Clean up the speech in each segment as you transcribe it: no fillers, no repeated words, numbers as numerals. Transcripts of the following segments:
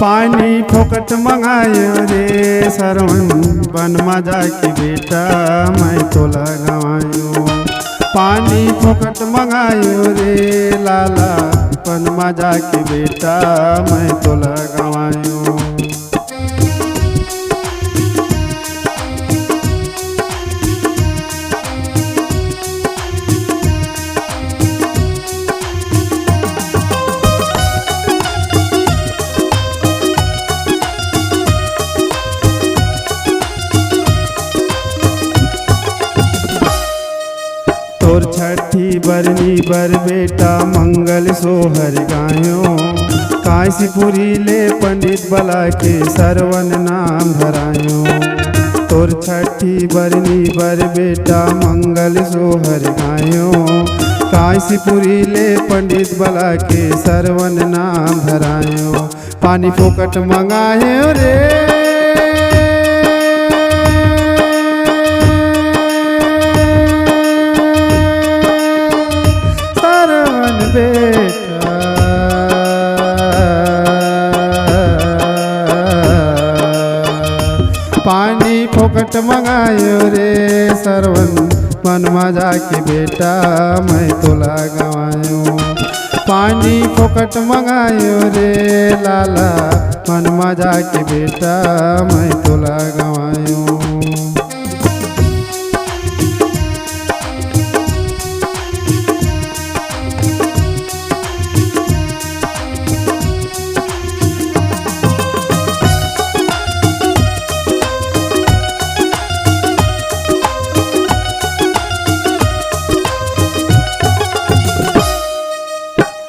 पानी फोकट मंगायो रे सरवन बन मजा की बेटा मैं तोला गवायो। पानी फोकट मंगायो रे लाला बन मजा की बेटा मैं तोला गवायो। तोर छठी बरनी बर बेटा मंगल सोहर गायो। काशीपुरी ले पंडित बला के सरवन नाम धरायो। तोर छठी बरनी बर बेटा मंगल सोहर गायो। काशीपुरी ले पंडित बला के सरवन नाम धरायो। पानी फोकट मंगायो रे बेटा। पानी फोकट मंगायो रे सरवन मन मजा की बेटा मैं तोला गवायो। पानी फोकट मंगायो रे लाला मन मजा की बेटा मैं तोला गवायो।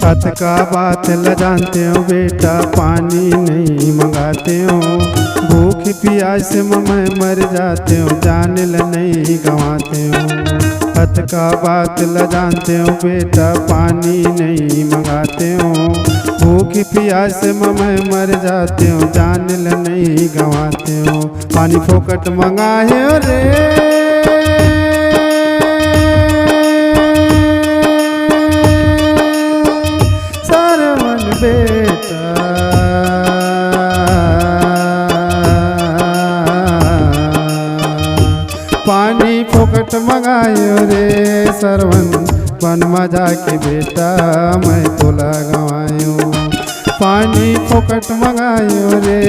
हथ का बात ल जानते हो बेटा पानी नहीं मंगाते हो। भूख प्यास में मैं मर जाते हो जान ल नहीं गंवाते हो। हथ का बात ल जानते हो बेटा पानी नहीं मंगाते हो। भूख प्यास में मैं मर जाते हो जान ल नहीं गंवाते हो। पानी फोकट मंगाए रे बेटा। पानी फोकट मंगायो रे सरवन बन मजा की बेटा मैं तोला गवायो। पानी फोकट मंगायो रे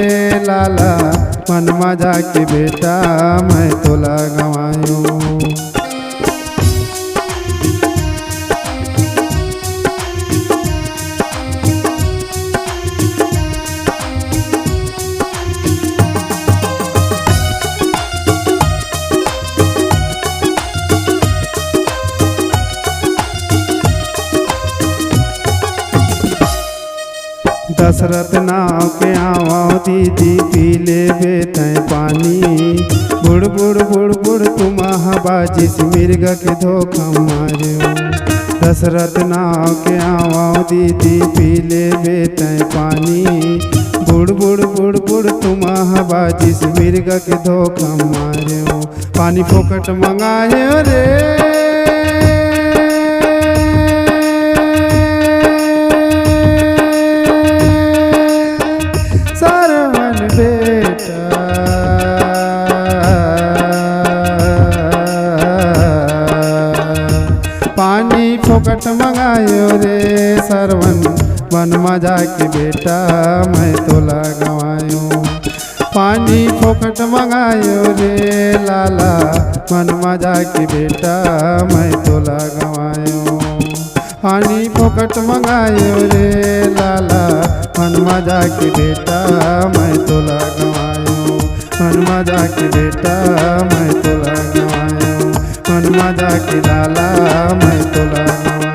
लाला बन मजा की बेटा मैं तोला गवायो। दशरथ नाव के आवाओ दीदी पी ले बेटे पानी। बुड़ बुड़ बुड़ बुड़ तुम बाजिस मिर्ग के धोखा मारो। दशरथ नाव के आवाओ दीदी पी ले बेटे पानी। बुड़ बुड़ बुड़ बुड़ तुम बाजिस मिर्ग के धोखा मारो। पानी फोकट मंगाए रे बेटा। पानी फोकट मंगायो रे सरवन बन मजा की बेटा मैं तोला गवायो। पानी फोकट मंगायो रे लाला मन मजा की बेटा मैं तोला गवायो। पानी फोकट मंगायो रे लाला मन मजा की बेटा मैं तोला गवायो। मन मजा की बेटा मैं तोला गवायो। मन मजा की लाला मैं तोला गवायो।